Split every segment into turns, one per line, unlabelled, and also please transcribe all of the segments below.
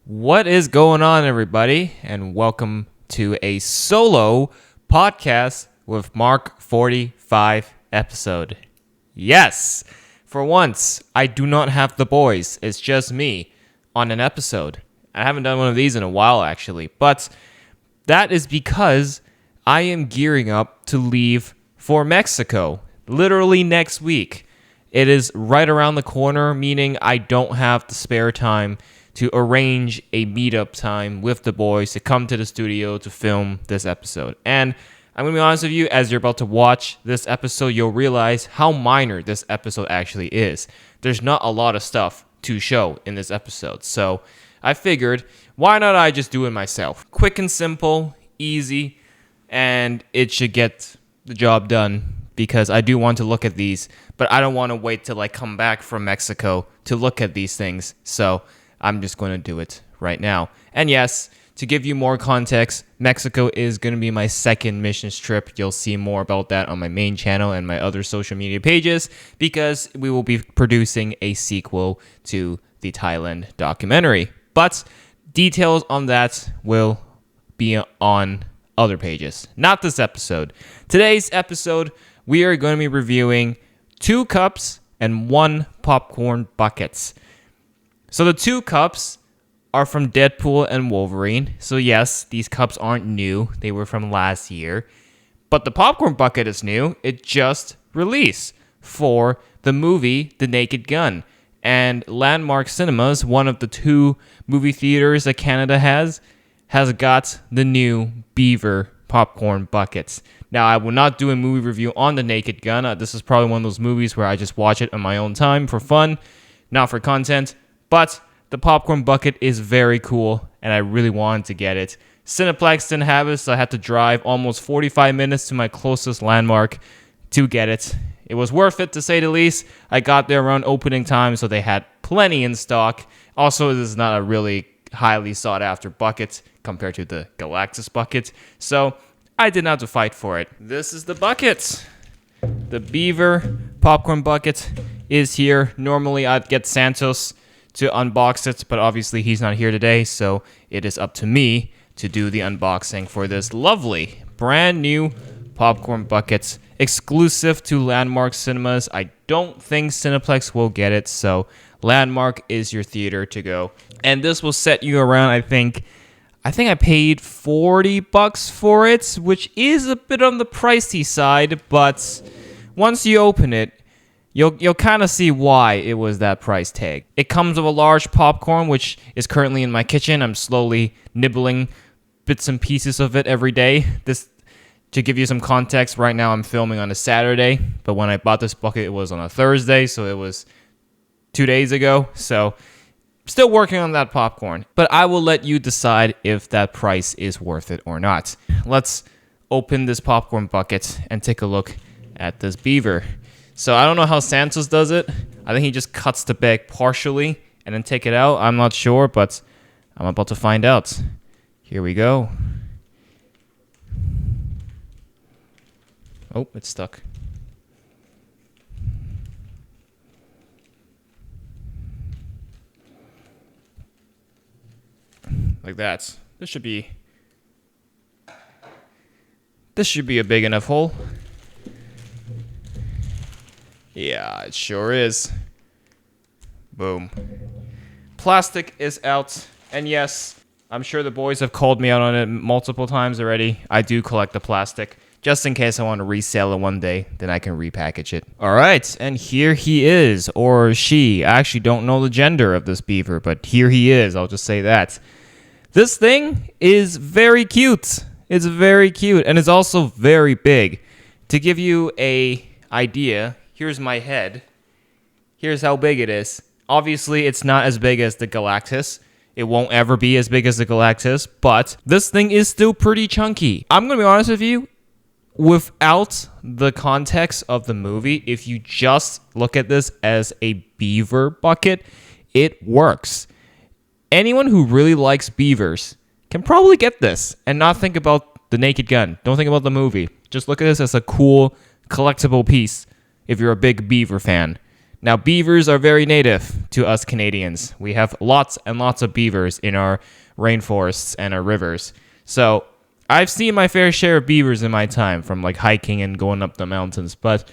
What is going on, everybody? And welcome to a solo podcast with Mark45 episode. Yes, for once, I do not have the boys. It's just me on an episode. I haven't done one of these in a while, actually. But that is because I am gearing up to leave for Mexico, literally next week. It is right around the corner, meaning I don't have the spare time to arrange a meetup time with the boys to come to the studio to film this episode. And I'm going to be honest with you, as you're about to watch this episode, you'll realize how minor this episode actually is. There's not a lot of stuff to show in this episode. So I figured, why not I just do it myself? Quick and simple, easy, and it should get the job done. Because I do want to look at these, but I don't want to wait till I come back from Mexico to look at these things. So I'm just going to do it right now. And yes, to give you more context, Mexico is going to be my second missions trip. You'll see more about that on my main channel and my other social media pages because we will be producing a sequel to the Thailand documentary. But details on that will be on other pages, not this episode. Today's episode, we are going to be reviewing 2 cups and 1 popcorn buckets. So the 2 cups are from Deadpool and Wolverine. So yes, these cups aren't new. They were from last year. But the popcorn bucket is new. It just released for the movie The Naked Gun. And Landmark Cinemas, one of the 2 movie theaters that Canada has got the new Beaver Popcorn Buckets. Now, I will not do a movie review on The Naked Gun. This is probably one of those movies where I just watch it on my own time for fun, not for content. But the popcorn bucket is very cool, and I really wanted to get it. Cineplex didn't have it, so I had to drive almost 45 minutes to my closest landmark to get it. It was worth it, to say the least. I got there around opening time, so they had plenty in stock. Also, this is not a really highly sought-after bucket compared to the Galactus bucket, so I didn't have to fight for it. This is the bucket. The Beaver Popcorn Bucket is here. Normally, I'd get Santos to unbox it, but obviously he's not here today, so it is up to me to do the unboxing for this lovely, brand new popcorn bucket, exclusive to Landmark Cinemas. I don't think Cineplex will get it, so Landmark is your theater to go. And this will set you around, I think I paid $40 for it, which is a bit on the pricey side, but once you open it, You'll kind of see why it was that price tag. It comes with a large popcorn, which is currently in my kitchen. I'm slowly nibbling bits and pieces of it every day. This, to give you some context, right now I'm filming on a Saturday, but when I bought this bucket, it was on a Thursday, so it was 2 days ago. So still working on that popcorn, but I will let you decide if that price is worth it or not. Let's open this popcorn bucket and take a look at this beaver. So I don't know how Santos does it. I think he just cuts the bag partially and then take it out. I'm not sure, but I'm about to find out. Here we go. Oh, it's stuck. Like that. This should be a big enough hole. Yeah, it sure is. Boom. Plastic is out. And yes, I'm sure the boys have called me out on it multiple times already. I do collect the plastic. Just in case I want to resell it one day, then I can repackage it. Alright, and here he is, or she. I actually don't know the gender of this beaver, but here he is. I'll just say that. This thing is very cute. It's very cute, and it's also very big. To give you an idea, here's my head. Here's how big it is. Obviously, it's not as big as the Galactus. It won't ever be as big as the Galactus, but this thing is still pretty chunky. I'm going to be honest with you. Without the context of the movie, if you just look at this as a beaver bucket, it works. Anyone who really likes beavers can probably get this and not think about The Naked Gun. Don't think about the movie. Just look at this as a cool collectible piece if you're a big beaver fan. Now, beavers are very native to us Canadians. We have lots and lots of beavers in our rainforests and our rivers. So I've seen my fair share of beavers in my time from like hiking and going up the mountains, but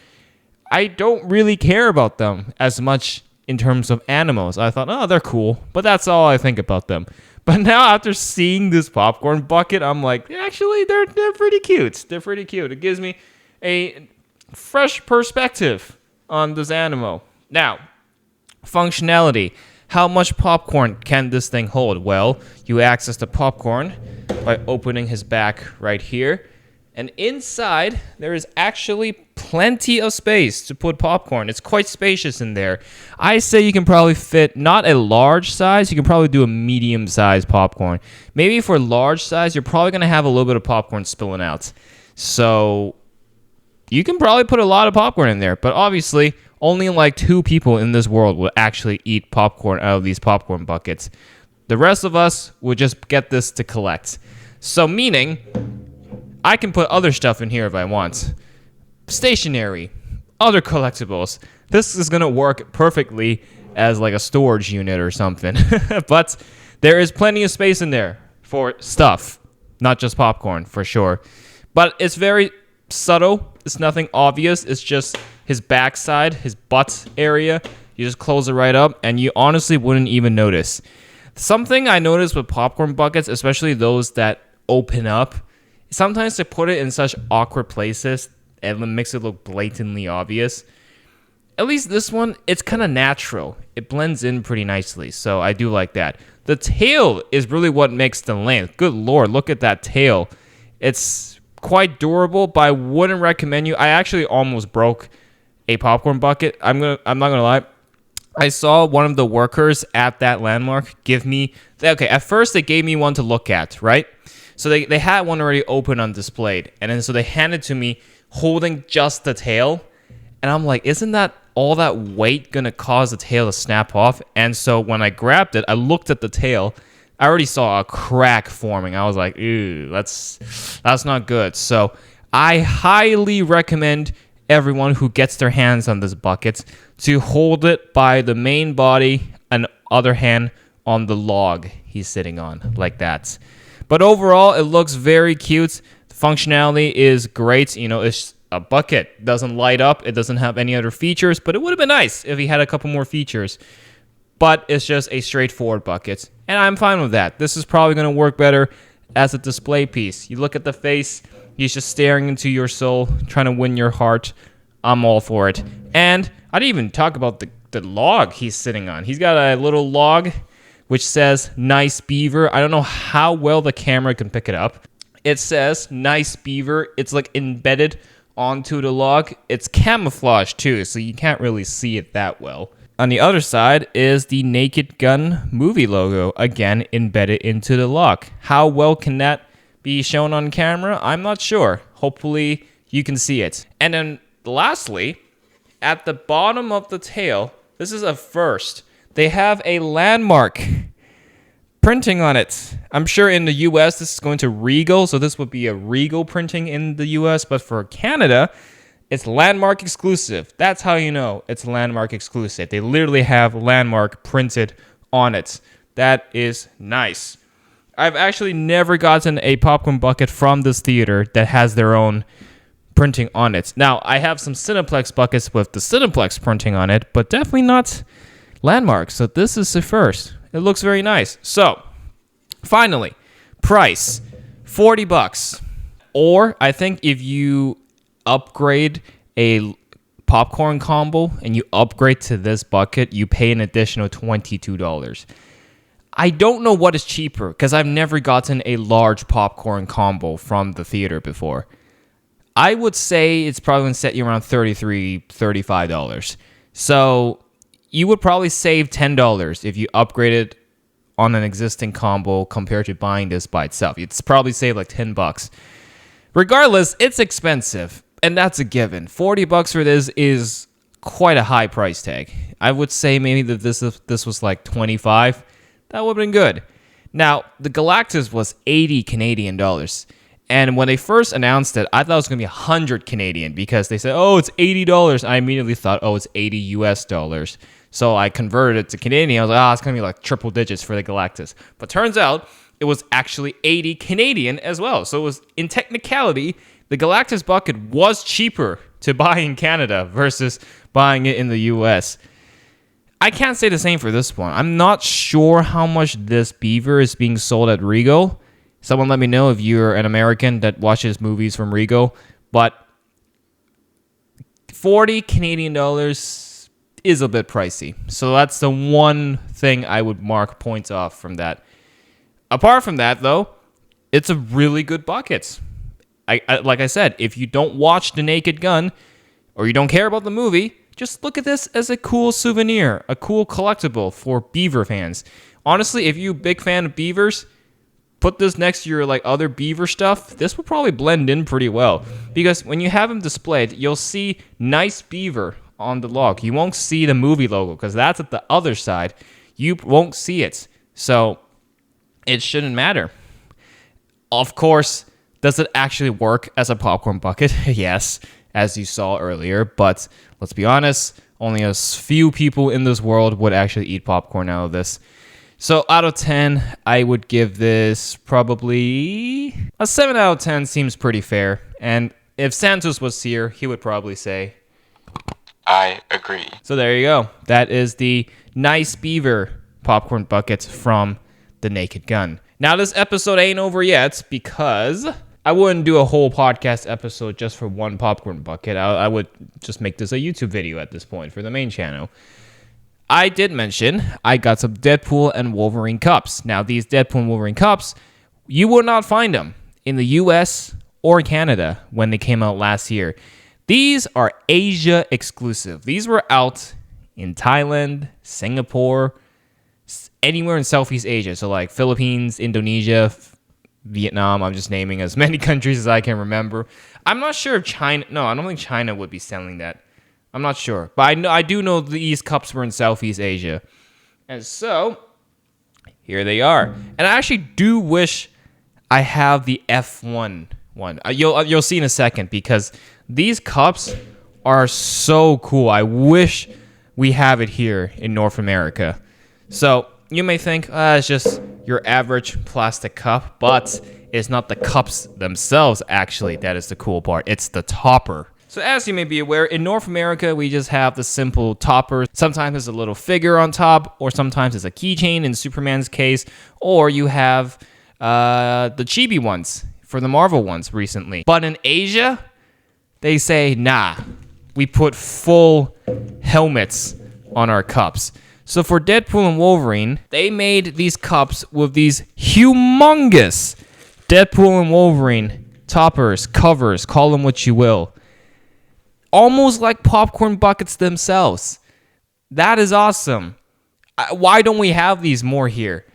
I don't really care about them as much in terms of animals. I thought, oh, they're cool, but that's all I think about them. But now after seeing this popcorn bucket, I'm like, actually, they're pretty cute. They're pretty cute. It gives me a fresh perspective on this animal. Now, functionality. How much popcorn can this thing hold? Well, you access the popcorn by opening his back right here. And inside, there is actually plenty of space to put popcorn. It's quite spacious in there. I say you can probably fit not a large size, you can probably do a medium size popcorn. Maybe for large size, you're probably going to have a little bit of popcorn spilling out. So you can probably put a lot of popcorn in there, but obviously only like 2 people in this world will actually eat popcorn out of these popcorn buckets. The rest of us will just get this to collect. So meaning, I can put other stuff in here if I want. Stationery, other collectibles. This is going to work perfectly as like a storage unit or something. But there is plenty of space in there for stuff, not just popcorn for sure. But it's very subtle. It's nothing obvious. It's just his backside, his butt area. You just close it right up and you honestly wouldn't even notice. Something I noticed with popcorn buckets, especially those that open up, sometimes they put it in such awkward places and it makes it look blatantly obvious. At least this one, it's kind of natural. It blends in pretty nicely, so I do like that. The tail is really what makes the length. Good lord, look at that tail. It's quite durable, but I wouldn't recommend you. I actually almost broke a popcorn bucket. I'm not gonna lie. I saw one of the workers at that landmark give me... Okay, at first they gave me one to look at, right? So they had one already open on displayed. And then so they handed to me holding just the tail. And I'm like, isn't that all that weight going to cause the tail to snap off? And so when I grabbed it, I looked at the tail. I already saw a crack forming. I was like, ew, that's not good. So I highly recommend everyone who gets their hands on this bucket to hold it by the main body and other hand on the log he's sitting on, like that. But overall, it looks very cute. The functionality is great. You know, it's a bucket. It doesn't light up. It doesn't have any other features, but it would have been nice if he had a couple more features. But it's just a straightforward bucket, and I'm fine with that. This is probably going to work better as a display piece. You look at the face, he's just staring into your soul, trying to win your heart. I'm all for it. And I didn't even talk about the log he's sitting on. He's got a little log which says nice beaver. I don't know how well the camera can pick it up. It says nice beaver. It's like embedded onto the log. It's camouflage too, so you can't really see it that well. On the other side is the Naked Gun movie logo, again embedded into the log. How well can that be shown on camera? I'm not sure. Hopefully you can see it. And then lastly, at the bottom of the tail, this is a first. They have a landmark printing on it. I'm sure in the US this is going to Regal, so this would be a Regal printing in the US, but for Canada, it's landmark exclusive. That's how you know it's landmark exclusive. They literally have landmark printed on it. That is nice. I've actually never gotten a popcorn bucket from this theater that has their own printing on it. Now, I have some Cineplex buckets with the Cineplex printing on it, but definitely not landmark. So this is the first. It looks very nice. So, finally, price, $40. Or I think if you upgrade a popcorn combo and you upgrade to this bucket, you pay an additional $22. I don't know what is cheaper because I've never gotten a large popcorn combo from the theater before. I would say it's probably going to set you around $33, $35. So you would probably save $10 if you upgraded on an existing combo compared to buying this by itself. You'd probably save like $10. Regardless, it's expensive, and that's a given. $40 for this is quite a high price tag. I would say maybe that this was like $25. That would have been good. Now, the Galactus was $80 Canadian dollars. And when they first announced it, I thought it was going to be 100 Canadian because they said, oh, it's $80. I immediately thought, oh, it's 80 US dollars. So I converted it to Canadian. I was like, it's going to be like triple digits for the Galactus. But turns out it was actually 80 Canadian as well. So it was, in technicality, the Galactus bucket was cheaper to buy in Canada versus buying it in the US. I can't say the same for this one. I'm not sure how much this beaver is being sold at Regal. Someone let me know if you're an American that watches movies from Regal. But 40 Canadian dollars is a bit pricey. So that's the one thing I would mark points off from that. Apart from that, though, it's a really good bucket. Like I said, if you don't watch The Naked Gun or you don't care about the movie, just look at this as a cool souvenir, a cool collectible for beaver fans. Honestly, if you're a big fan of beavers, put this next to your like other beaver stuff. This will probably blend in pretty well because when you have them displayed, you'll see nice beaver on the log. You won't see the movie logo because that's at the other side. You won't see it. So it shouldn't matter. Of course, does it actually work as a popcorn bucket? Yes, as you saw earlier. But let's be honest, only a few people in this world would actually eat popcorn out of this. So out of 10, I would give this probably a 7 out of 10 seems pretty fair. And if Santos was here, he would probably say,
I agree.
So there you go. That is the nice beaver popcorn bucket from The Naked Gun. Now this episode ain't over yet because I wouldn't do a whole podcast episode just for one popcorn bucket. I would just make this a YouTube video at this point for the main channel. I did mention I got some Deadpool and Wolverine cups. Now, these Deadpool and Wolverine cups, you will not find them in the US or Canada when they came out last year. These are Asia exclusive. These were out in Thailand, Singapore, anywhere in Southeast Asia. So like Philippines, Indonesia, Vietnam. I'm just naming as many countries as I can remember. I'm not sure if China... No, I don't think China would be selling that. I'm not sure. But I do know these cups were in Southeast Asia. And so, here they are. And I actually do wish I have the F1 one. You'll see in a second because these cups are so cool. I wish we have it here in North America. So, you may think, it's just your average plastic cup. But it's not the cups themselves, actually, that is the cool part. It's the topper. So as you may be aware, in North America, we just have the simple topper. Sometimes there's a little figure on top, or sometimes it's a keychain in Superman's case, or you have the chibi ones for the Marvel ones recently. But in Asia, they say, nah, we put full helmets on our cups. So for Deadpool and Wolverine, they made these cups with these humongous Deadpool and Wolverine toppers, covers, call them what you will. Almost like popcorn buckets themselves. That is awesome. Why don't we have these more here?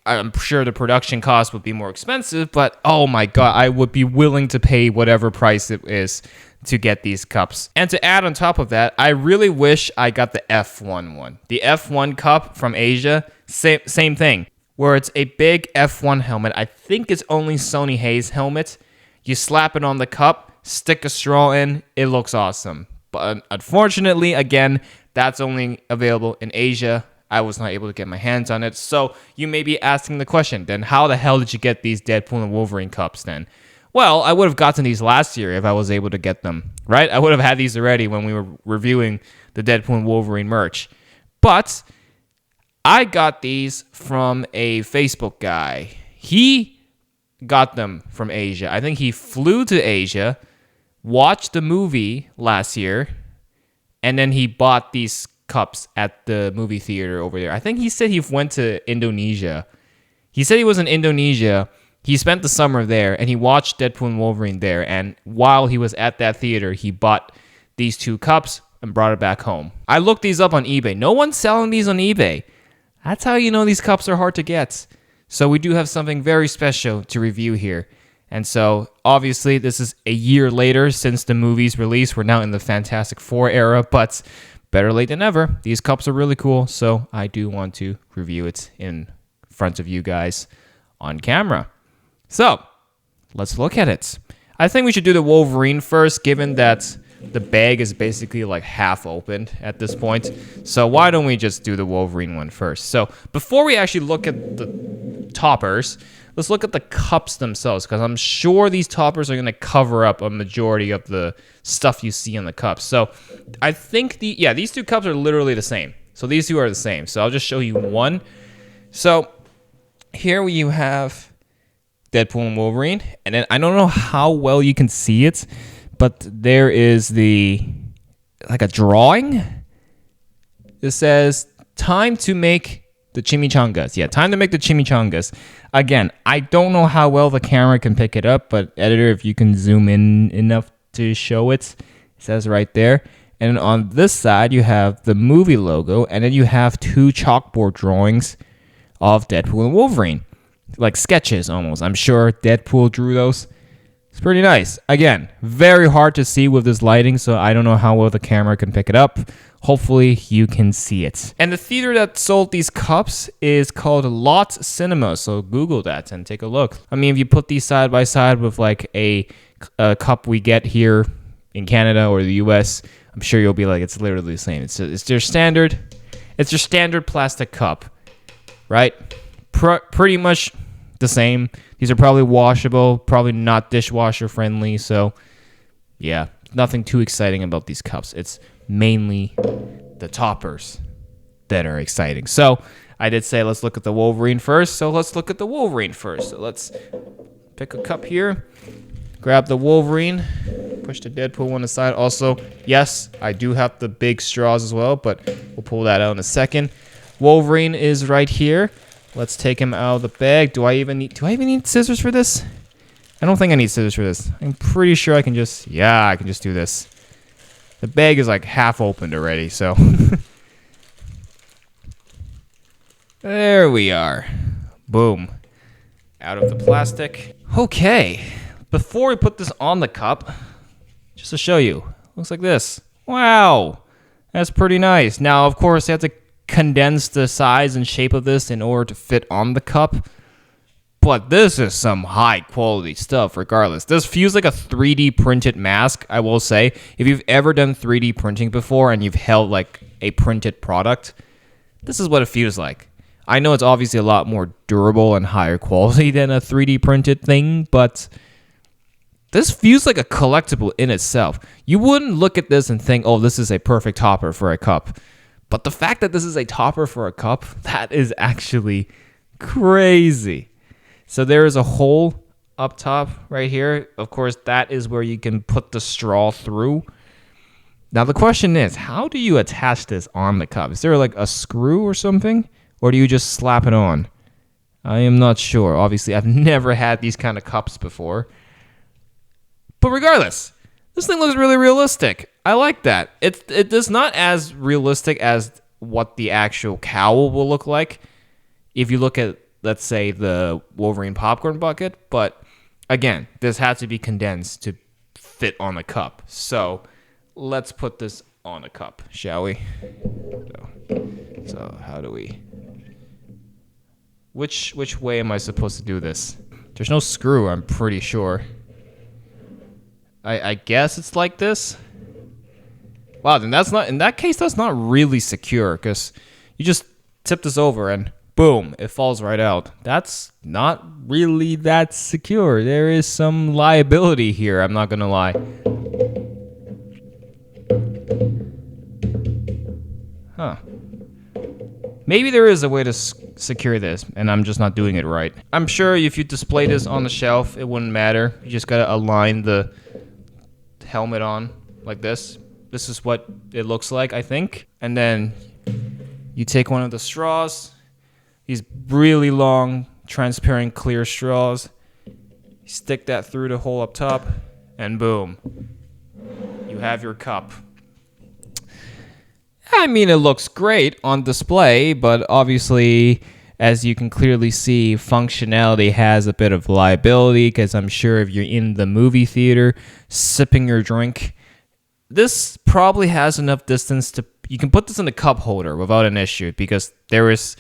I'm sure the production cost would be more expensive, but oh my god, I would be willing to pay whatever price it is to get these cups. And to add on top of that, I really wish I got the F1 one. The F1 cup from Asia, same thing, where it's a big F1 helmet. I think it's only Sony Hayes helmet. You slap it on the cup, stick a straw in, it looks awesome. But unfortunately, again, that's only available in Asia. I was not able to get my hands on it. So you may be asking the question, then how the hell did you get these Deadpool and Wolverine cups then? Well, I would have gotten these last year if I was able to get them, right? I would have had these already when we were reviewing the Deadpool and Wolverine merch. But I got these from a Facebook guy. He got them from Asia. I think he flew to Asia, watched the movie last year, and then he bought these cups at the movie theater over there. I think he said he went to Indonesia. He said he was in Indonesia. He spent the summer there, and he watched Deadpool and Wolverine there. And while he was at that theater, he bought these two cups and brought it back home. I looked these up on eBay. No one's selling these on eBay. That's how you know these cups are hard to get. So we do have something very special to review here. And so, obviously, this is a year later since the movie's release. We're now in the Fantastic Four era, but better late than never. These cups are really cool, so I do want to review it in front of you guys on camera. So, let's look at it. I think we should do the Wolverine first, given that the bag is basically like half opened at this point. So why don't we just do the Wolverine one first? So before we actually look at the toppers, let's look at the cups themselves, because I'm sure these toppers are going to cover up a majority of the stuff you see on the cups. So I think these two cups are literally the same. So these two are the same. So I'll just show you one. So here you have Deadpool and Wolverine, and then I don't know how well you can see it, but there is like a drawing. It says time to make the chimichangas. Yeah, time to make the chimichangas. Again, I don't know how well the camera can pick it up, but editor, if you can zoom in enough to show it, it says right there. And on this side, you have the movie logo, and then you have two chalkboard drawings of Deadpool and Wolverine. Like sketches almost. I'm sure Deadpool drew those. It's pretty nice. Again, very hard to see with this lighting, so I don't know how well the camera can pick it up. Hopefully you can see it. And the theater that sold these cups is called Lot Cinema, so Google that and take a look. I mean, if you put these side by side with like a cup we get here in Canada or the US, I'm sure you'll be like, it's literally the same. It's your standard plastic cup, right? Pretty much the same. These are probably washable, probably not dishwasher friendly. So yeah, nothing too exciting about these cups. It's mainly the toppers that are exciting. So I did say let's look at the Wolverine first. So let's look at the Wolverine first. So let's pick a cup here, grab the Wolverine, push the Deadpool one aside. Also, yes, I do have the big straws as well, but we'll pull that out in a second. Wolverine is right here. Let's take him out of the bag. Do I even need scissors for this? I don't think I need scissors for this. I'm pretty sure I can just do this. The bag is like half opened already, so. There we are. Boom. Out of the plastic. Okay. Before we put this on the cup, just to show you, looks like this. Wow. That's pretty nice. Now, of course, I have to condense the size and shape of this in order to fit on the cup, but this is some high quality stuff regardless. This feels like a 3D printed mask, I will say. If you've ever done 3D printing before and you've held like a printed product, this is what it feels like. I know it's obviously a lot more durable and higher quality than a 3D printed thing, but this feels like a collectible in itself. You wouldn't look at this and think, oh, this is a perfect topper for a cup. But the fact that this is a topper for a cup, that is actually crazy. So there is a hole up top right here. Of course, that is where you can put the straw through. Now the question is, how do you attach this on the cup? Is there like a screw or something? Or do you just slap it on? I am not sure. Obviously, I've never had these kind of cups before. But regardless, this thing looks really realistic. I like that. It is not as realistic as what the actual cowl will look like if you look at, let's say, the Wolverine Popcorn Bucket. But again, this had to be condensed to fit on the cup. So let's put this on a cup, shall we? So how do we... Which way am I supposed to do this? There's no screw, I'm pretty sure. I guess it's like this. Wow, then in that case, that's not really secure, because you just tip this over and boom, it falls right out. That's not really that secure. There is some liability here, I'm not gonna lie. Huh. Maybe there is a way to secure this, and I'm just not doing it right. I'm sure if you display this on the shelf, it wouldn't matter. You just gotta align the helmet on like this. This is what it looks like, I think. And then you take one of the straws, these really long, transparent, clear straws, you stick that through the hole up top, and boom, you have your cup. I mean, it looks great on display, but obviously, as you can clearly see, functionality has a bit of liability, because I'm sure if you're in the movie theater sipping your drink, this probably has enough distance to... You can put this in a cup holder without an issue, because there is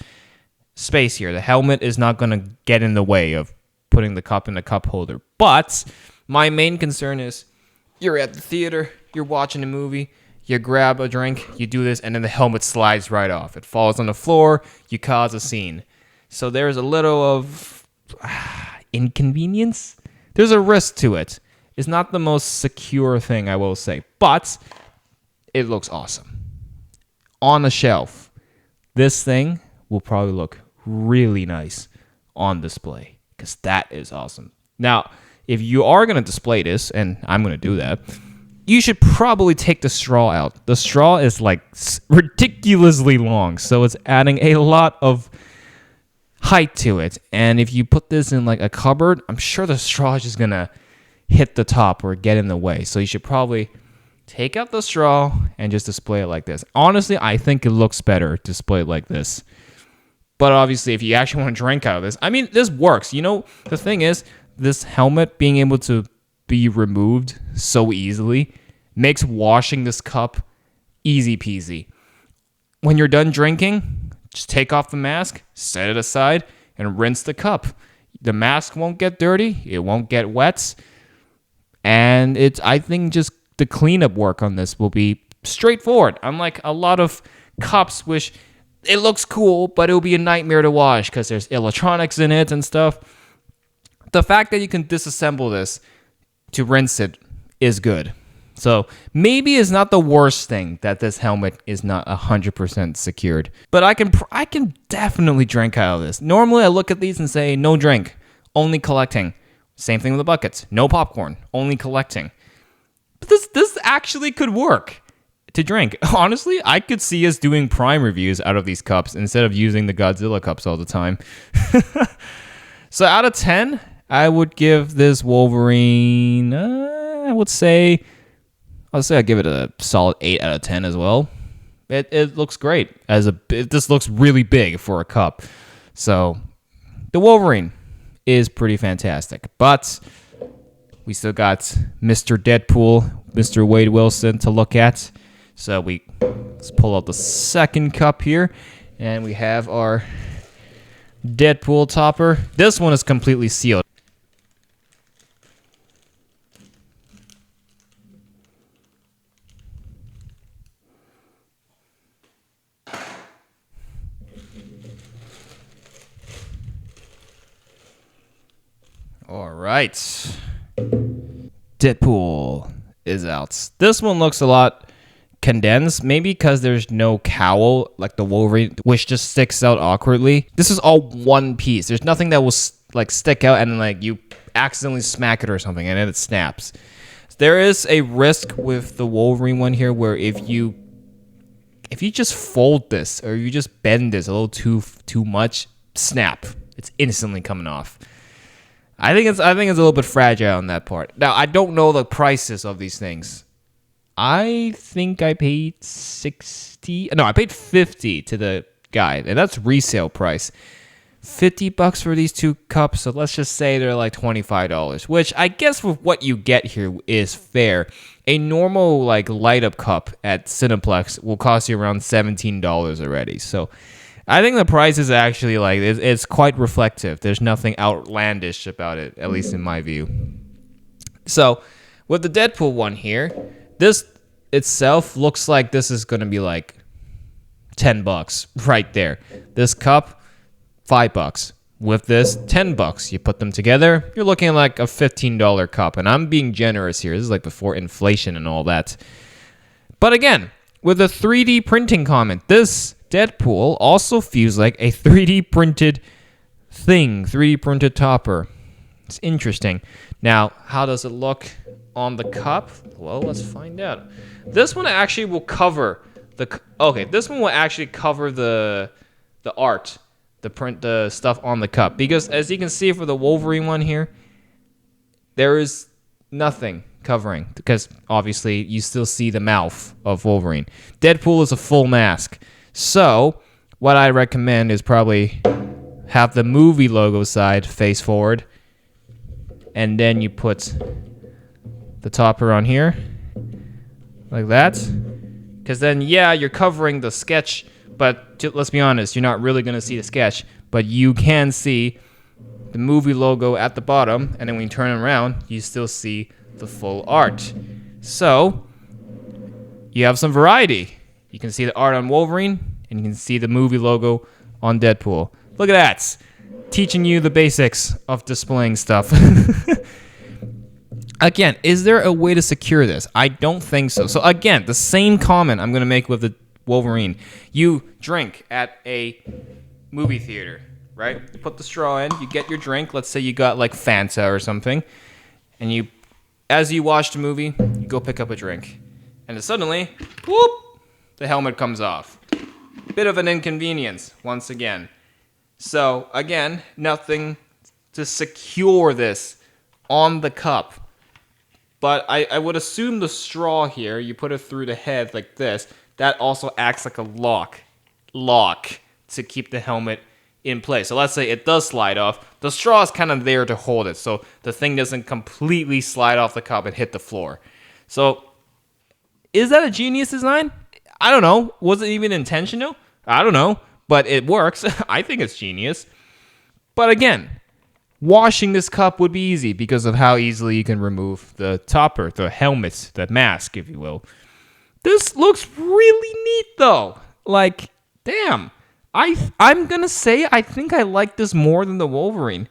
space here. The helmet is not going to get in the way of putting the cup in the cup holder. But my main concern is you're at the theater, you're watching a movie, you grab a drink, you do this, and then the helmet slides right off. It falls on the floor, you cause a scene. So there's a little of inconvenience. There's a risk to it. It's not the most secure thing, I will say, but it looks awesome. On the shelf, this thing will probably look really nice on display because that is awesome. Now, if you are going to display this, and I'm going to do that, you should probably take the straw out. The straw is like ridiculously long, so it's adding a lot of height to it. And if you put this in like a cupboard, I'm sure the straw is just going to hit the top or get in the way. So you should probably take out the straw and just display it like this. Honestly, I think it looks better displayed like this. But obviously, if you actually want to drink out of this, I mean, this works. You know, the thing is, this helmet being able to be removed so easily makes washing this cup easy peasy. When you're done drinking, just take off the mask, set it aside, and rinse the cup. The mask won't get dirty. It won't get wet. And I think just the cleanup work on this will be straightforward. Unlike a lot of cups, which it looks cool, but it'll be a nightmare to wash because there's electronics in it and stuff. The fact that you can disassemble this to rinse it is good. So maybe it's not the worst thing that this helmet is not 100% secured. But I can definitely drink out of this. Normally I look at these and say, no drink, only collecting. Same thing with the buckets. No popcorn, only collecting. But this actually could work to drink. Honestly, I could see us doing Prime reviews out of these cups instead of using the Godzilla cups all the time. So out of 10, I would give this Wolverine, I'd say I'd give it a solid 8 out of 10 as well. It looks great. This looks really big for a cup. So the Wolverine is pretty fantastic. But we still got Mr. Deadpool, Mr. Wade Wilson to look at. So let's pull out the second cup here. And we have our Deadpool topper. This one is completely sealed. All right. Deadpool is out. This one looks a lot condensed, maybe because there's no cowl like the Wolverine, which just sticks out awkwardly. This is all one piece. There's nothing that will like stick out and like you accidentally smack it or something and then it snaps. There is a risk with the Wolverine one here where if you just fold this or you just bend this a little too much, snap. It's instantly coming off. I think it's a little bit fragile on that part. Now, I don't know the prices of these things. I think I paid I paid $50 to the guy, and that's resale price. $50 for these two cups, so let's just say they're like $25, which I guess with what you get here is fair. A normal like light up cup at Cineplex will cost you around $17 already. So I think the price is actually like it's quite reflective. There's nothing outlandish about it, at least in my view. So with the Deadpool one here, this itself looks like this is going to be like $10 right there. This cup, $5. With this, $10. You put them together, you're looking at like a $15 cup. And I'm being generous here. This is like before inflation and all that. But again, with a 3D printing comment, this Deadpool also feels like a 3D printed thing, 3D printed topper. It's interesting. Now, how does it look on the cup? Well, let's find out. This one actually will cover this one will actually cover the art, the stuff on the cup, because as you can see for the Wolverine one here, there is nothing covering because obviously you still see the mouth of Wolverine. Deadpool is a full mask. So, what I recommend is probably have the movie logo side face forward, and then you put the topper on here, like that. Because then, yeah, you're covering the sketch, but let's be honest, you're not really going to see the sketch, but you can see the movie logo at the bottom, and then when you turn it around, you still see the full art. So you have some variety. You can see the art on Wolverine, and you can see the movie logo on Deadpool. Look at that. Teaching you the basics of displaying stuff. Again, is there a way to secure this? I don't think so. So again, the same comment I'm going to make with the Wolverine. You drink at a movie theater, right? You put the straw in, you get your drink. Let's say you got like Fanta or something. And you, as you watch the movie, you go pick up a drink. And then suddenly, whoop, the helmet comes off. Bit of an inconvenience, once again. So, again, nothing to secure this on the cup. But I would assume the straw here, you put it through the head like this, that also acts like a lock to keep the helmet in place. So let's say it does slide off. The straw is kind of there to hold it, so the thing doesn't completely slide off the cup and hit the floor. So, is that a genius design? I don't know. Was it even intentional? I don't know. But it works. I think it's genius. But again, washing this cup would be easy because of how easily you can remove the topper, the helmet, the mask, if you will. This looks really neat, though. Like, damn. I'm going to say I think I like this more than the Wolverine.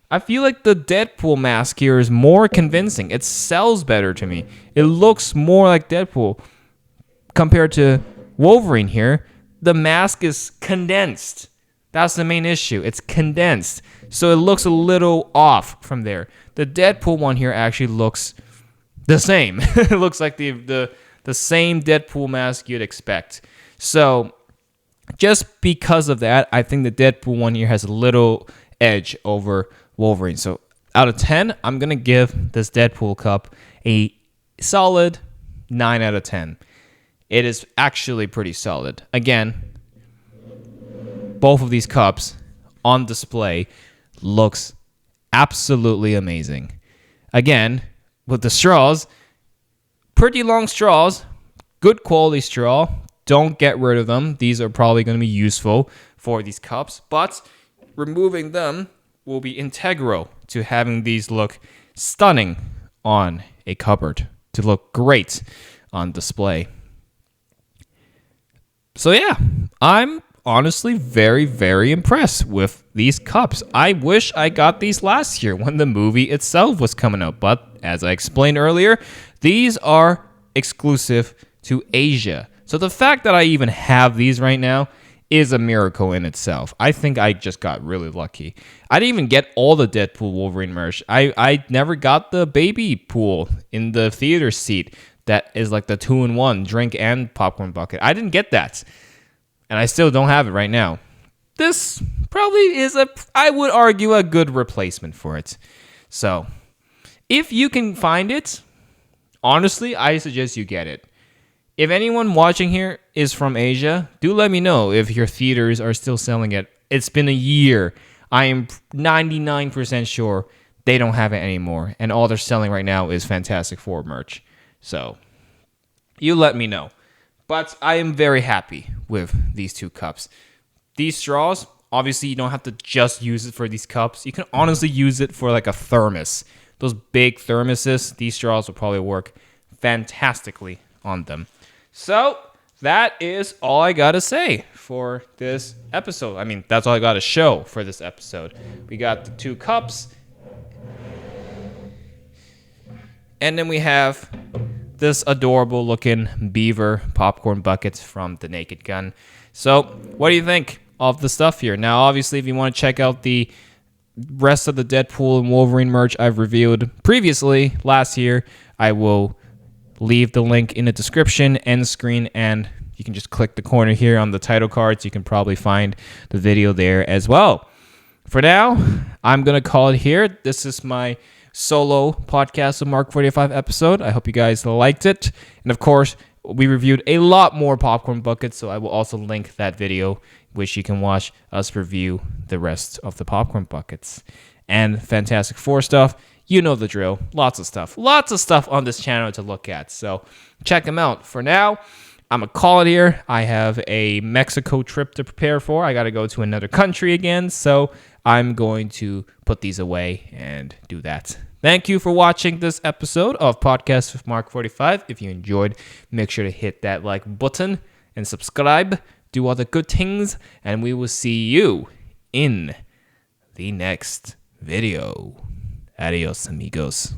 I feel like the Deadpool mask here is more convincing. It sells better to me. It looks more like Deadpool compared to Wolverine here. The mask is condensed. That's the main issue. It's condensed. So it looks a little off from there. The Deadpool one here actually looks the same. It looks like the same Deadpool mask you'd expect. So just because of that, I think the Deadpool one here has a little edge over Wolverine. So out of 10, I'm going to give this Deadpool cup a solid 9 out of 10. It is actually pretty solid. Again, both of these cups on display looks absolutely amazing. Again, with the straws, pretty long straws, good quality straw. Don't get rid of them. These are probably going to be useful for these cups, but removing them will be integral to having these look stunning on a cupboard, to look great on display. So yeah, I'm honestly very, very impressed with these cups. I wish I got these last year when the movie itself was coming out. But as I explained earlier, these are exclusive to Asia. So the fact that I even have these right now is a miracle in itself. I think I just got really lucky. I didn't even get all the Deadpool Wolverine merch. I never got the baby pool in the theater seat. That is like the 2-in-1 drink and popcorn bucket. I didn't get that. And I still don't have it right now. This probably is I would argue, a good replacement for it. So, if you can find it, honestly, I suggest you get it. If anyone watching here is from Asia, do let me know if your theaters are still selling it. It's been a year. I am 99% sure they don't have it anymore. And all they're selling right now is Fantastic Four merch. So, you let me know. But I am very happy with these two cups. These straws, obviously you don't have to just use it for these cups. You can honestly use it for like a thermos. Those big thermoses, these straws will probably work fantastically on them. So, that is all I got to say for this episode. I mean, that's all I got to show for this episode. We got the two cups. And then we have this adorable looking Beaver Popcorn Bucket from The Naked Gun. So, what do you think of the stuff here? Now, obviously, if you want to check out the rest of the Deadpool and Wolverine merch I've reviewed previously last year, I will leave the link in the description, end screen, and you can just click the corner here on the title cards. You can probably find the video there as well. For now, I'm going to call it here. This is my solo podcast of Mark45 episode. I hope you guys liked it. And of course, we reviewed a lot more popcorn buckets, so I will also link that video, which you can watch us review the rest of the popcorn buckets. And Fantastic Four stuff, you know the drill. Lots of stuff on this channel to look at. So check them out. For now, I'm going to call it here. I have a Mexico trip to prepare for. I got to go to another country again. So I'm going to put these away and do that. Thank you for watching this episode of Podcast with Mark45. If you enjoyed, make sure to hit that like button and subscribe. Do all the good things. And we will see you in the next video. Adios, amigos.